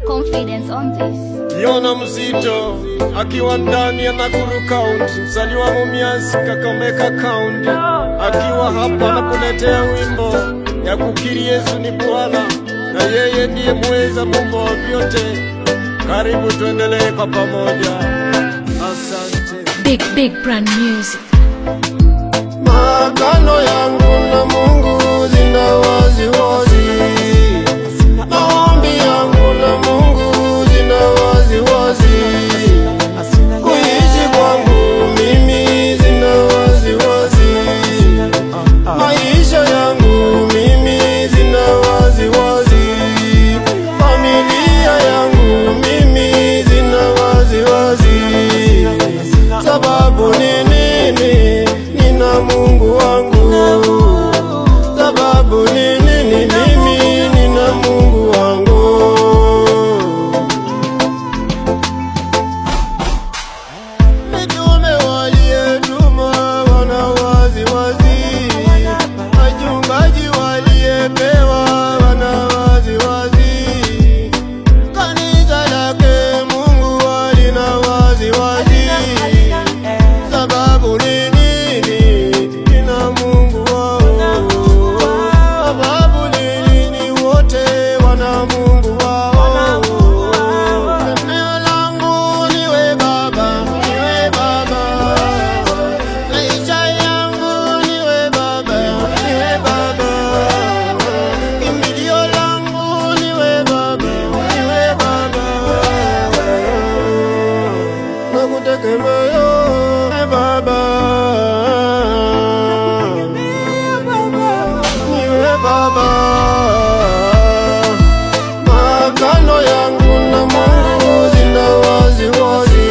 Confidence on this. Yona Mzito akiwa ndani ya Nakuru County, mzaliwa Mumias, Kakamega County, akiwa hapa anakuletea wimbo ya kukiri Yesu ni Bwana na yeye ndiye muweza Mungu wa vyote. Karibu tuendelee kwa pamoja. Asante. Big brand music. Maagano yangu na Mungu zina wazi wazi. Maombi yangu na Mungu zina wazi wazi. Kuishi kwangu mimi zina wazi wazi. Maisha yangu mimi zina wazi wazi. Familia yangu mimi zina wazi wazi. Sababu ni nini? Nina Mungu wangu. Sababu ni nini? Mimi nina Mungu wangu. Mitume walietumwa wana wazi wazi. Wachungaji waliepewa wana wazi wazi. Kanisa lake Mungu walina wazi wazi. Sababu ni nini? Nina Mungu wao. Sababu ni nini? Wote wana Mungu wao. Eneo langu niwe Baba, niwe Baba. Maisha yangu niwe Baba, niwe Baba. Kimbilio langu niwe Baba, niwe Baba. Nakutegemea Baba, niwe Baba. Maagano yangu na Mungu zina wazi wazi.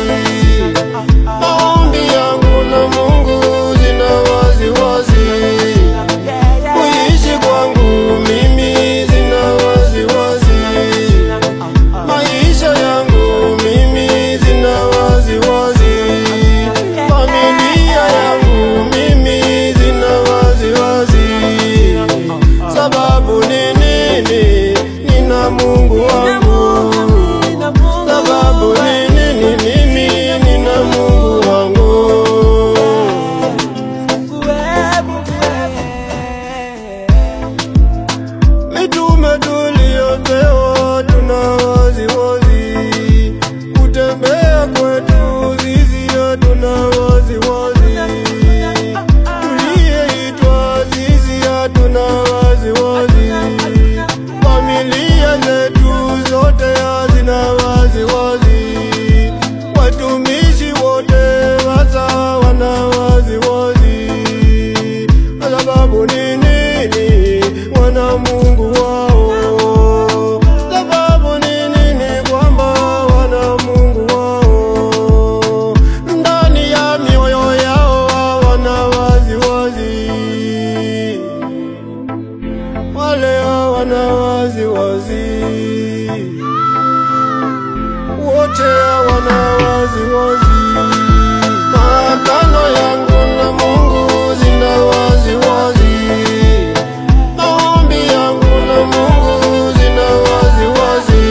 Maombi yangu na Mungu zina wazi wazi. Kuishi kwangu mimi zina wazi wazi. Maisha yangu mimi zina wazi wazi. Familia yangu mimi zina wazi wazi. Sababu ni nini? Nina Mungu wangu. Sababu ni nini? Mimi nina Mungu wangu. Mitume tuliopewa tuna wazi wazi. Kutembea kwetu sisi hatuna wazi wazi. Tuliyeitwa sisi hatuna wazi wazi. Familia zetu zote hazina wazi wazi. Watumishi wote hasa wana wazi wazi. Sababu ni nini? Wana Mungu wao. Sababu ni nini? Kwamba wana Mungu wao. Ndani ya mioyo yao wana wazi wazi. Wale wana wazi wazi. Wote wana wazi wazi. Maagano yangu na Mungu zina wazi wazi. Maombi yangu na Mungu zina wazi wazi.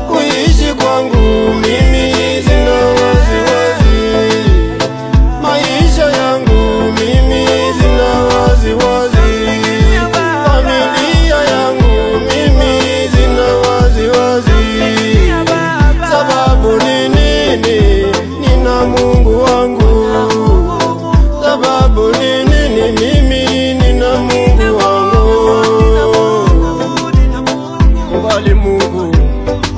Kuishi kwangu mimi zina wazi wazi. Maisha yangu mimi zina wazi wazi. Familia yangu mimi zina wazi wazi. Sababu ni nini? Nina Mungu wangu. Sababu ni nini? Mimi nina Mungu wangu. Kubali Mungu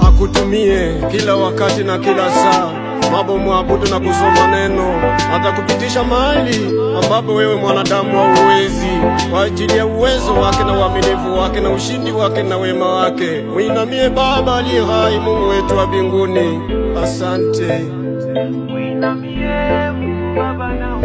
akutumie kila wakati na kila saa. Mambo mwabudu na kusoma neno, hata kupitisha mahali ambapo wewe mwanadamu hauwezi, kwa ajili ya uwezo wake na uaminifu wake na ushindi wake na wema wake. Muinamie Baba aliye hai, Mungu wetu wa mbinguni. Asante. Muinamie Mungu Baba na